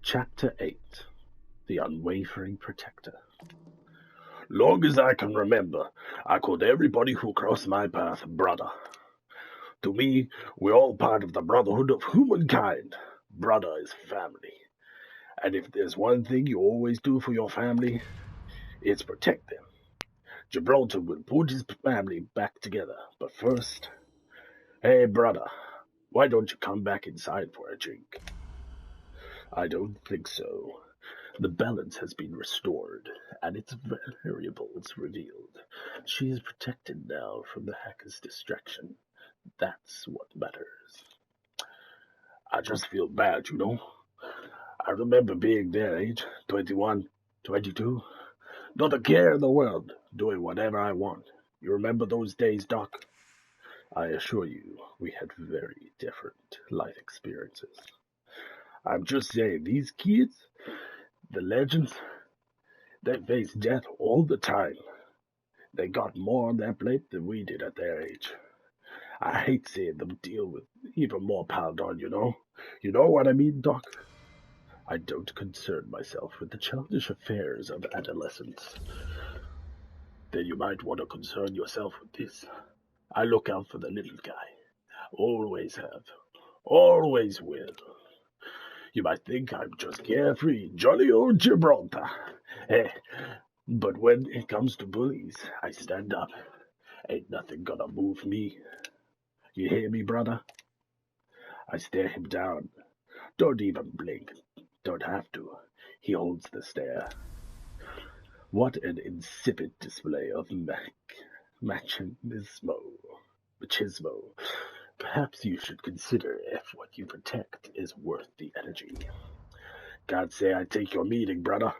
Chapter 8. The Unwavering Protector. Long as I can remember, I called everybody who crossed my path brother. To me, we're all part of the brotherhood of humankind. Brother is family. And if there's one thing you always do for your family, it's protect them. Gibraltar will put his family back together, but first, hey brother, why don't you come back inside for a drink? I don't think so. The balance has been restored, and its variables revealed. She is protected now from the hacker's distraction. That's what matters. I just feel bad, you know. I remember being their age, 21, 22, not a care in the world, doing whatever I want. You remember those days, Doc? I assure you, we had very different life experiences. I'm just saying, these kids, the legends, they face death all the time. They got more on their plate than we did at their age. I hate seeing them deal with even more piled on, you know? You know what I mean, Doc? I don't concern myself with the childish affairs of adolescence. Then you might want to concern yourself with this. I look out for the little guy. Always have. Always will. You might think I'm just carefree, jolly old Gibraltar. Hey, but when it comes to bullies, I stand up. Ain't nothing gonna move me. You hear me, brother? I stare him down. Don't even blink. Don't have to. He holds the stare. What an insipid display of machismo. Perhaps you should consider if what you protect is worth the energy. Can't say I take your meaning, brother.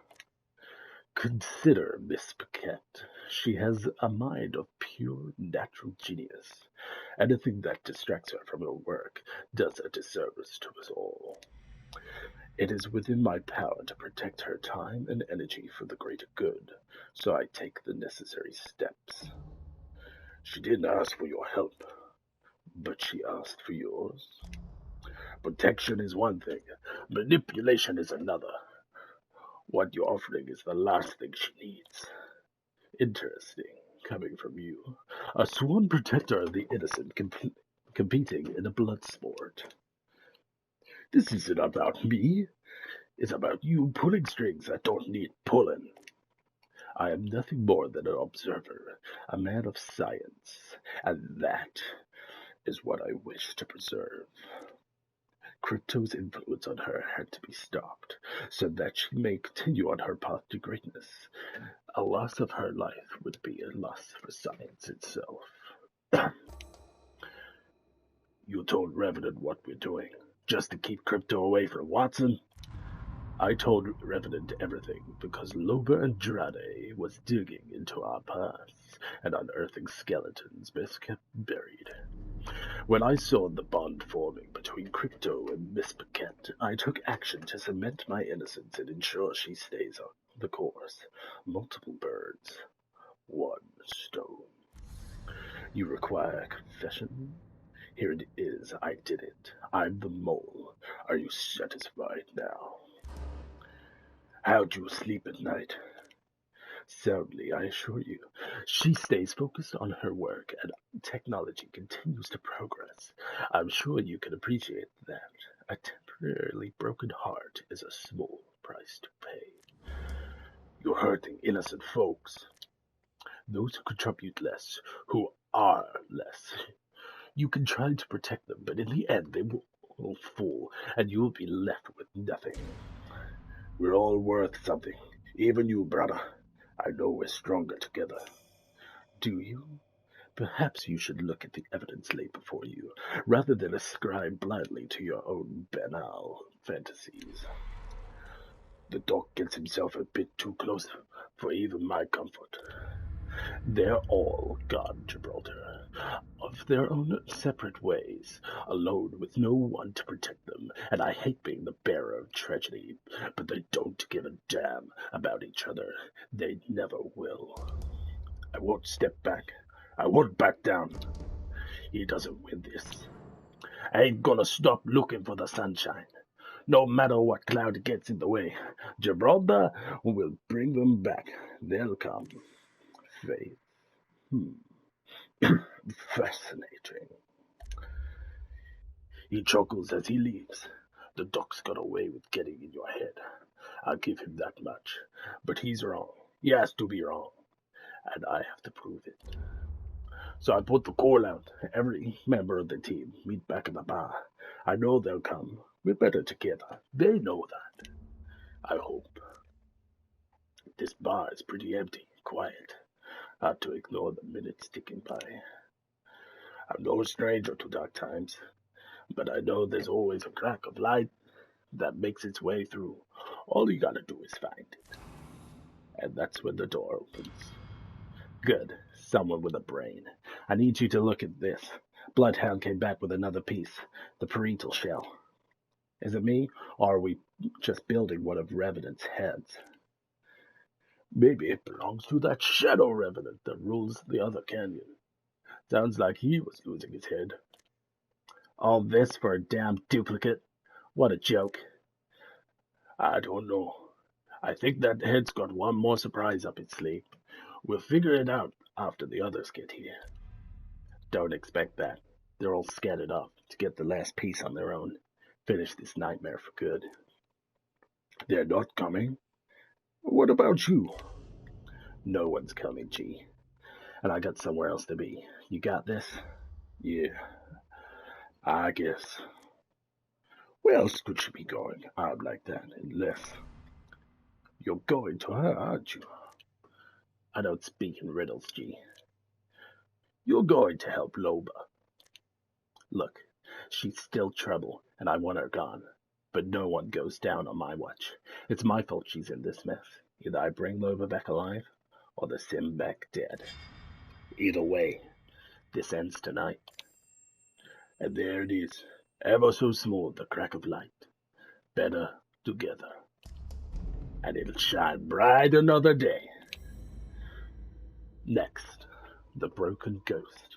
Consider Miss Paquette. She has a mind of pure natural genius. Anything that distracts her from her work does a disservice to us all. It is within my power to protect her time and energy for the greater good, so I take the necessary steps. She didn't ask for your help, but she asked for yours. Protection is one thing, manipulation is another. What you're offering is the last thing she needs. Interesting, coming from you, a sworn protector of the innocent competing in a blood sport. This isn't about me. It's about you pulling strings that don't need pulling. I am nothing more than an observer, a man of science, and that is what I wish to preserve. Crypto's influence on her had to be stopped, so that she may continue on her path to greatness. A loss of her life would be a loss for science itself. You told Revenant what we're doing, just to keep Crypto away from Watson? I told Revenant everything because Loba Andrade was digging into our past and unearthing skeletons best kept buried. When I saw the bond forming between Crypto and Miss Paquette, I took action to cement my innocence and ensure she stays on the course. Multiple birds, one stone. You require a confession? Here it is. I did it. I'm the mole. Are you satisfied now? How do you sleep at night? Soundly, I assure you. She stays focused on her work, and technology continues to progress. I'm sure you can appreciate that. A temporarily broken heart is a small price to pay. You're hurting innocent folks. Those who contribute less, who are less. You can try to protect them, but in the end they will fall, and you will be left with nothing. We're all worth something. Even you, brother. I know we're stronger together. Do you? Perhaps you should look at the evidence laid before you, rather than ascribe blindly to your own banal fantasies. The doc gets himself a bit too close for even my comfort. They're all gone, Gibraltar, of their own separate ways, alone with no one to protect them, and I hate being the bearer of tragedy, but they don't give a damn about each other. They never will. I won't step back. I won't back down. He doesn't win this. I ain't gonna stop looking for the sunshine. No matter what cloud gets in the way, Gibraltar will bring them back. They'll come. Faith. Fascinating. He chuckles as he leaves. The doc's got a way with getting in your head. I'll give him that much. But he's wrong. He has to be wrong. And I have to prove it. So I put the call out. Every member of the team meet back at the bar. I know they'll come. We're better together. They know that. I hope. This bar is pretty empty, quiet. Hard to ignore the minutes ticking by. I'm no stranger to dark times, but I know there's always a crack of light that makes its way through. All you gotta do is find it. And that's when the door opens. Good. Someone with a brain. I need you to look at this. Bloodhound came back with another piece. The parietal shell. Is it me, or are we just building one of Revenant's heads? Maybe it belongs to that shadow Revenant that rules the other canyon. Sounds like he was losing his head. All this for a damn duplicate? What a joke. I don't know. I think that head's got one more surprise up its sleeve. We'll figure it out after the others get here. Don't expect that. They're all scattered off to get the last piece on their own. Finish this nightmare for good. They're not coming? What about you? No one's coming, G. And I got somewhere else to be. You got this? Yeah, I guess. Where else could she be going out like that, unless... You're going to her, aren't you? I don't speak in riddles, G. You're going to help Loba. Look, she's still trouble, and I want her gone. But no one goes down on my watch. It's my fault she's in this mess. Either I bring Loba back alive, or the Sim back dead. Either way, this ends tonight. And there it is, ever so small, the crack of light. Better together. And it'll shine bright another day. Next, the broken ghost.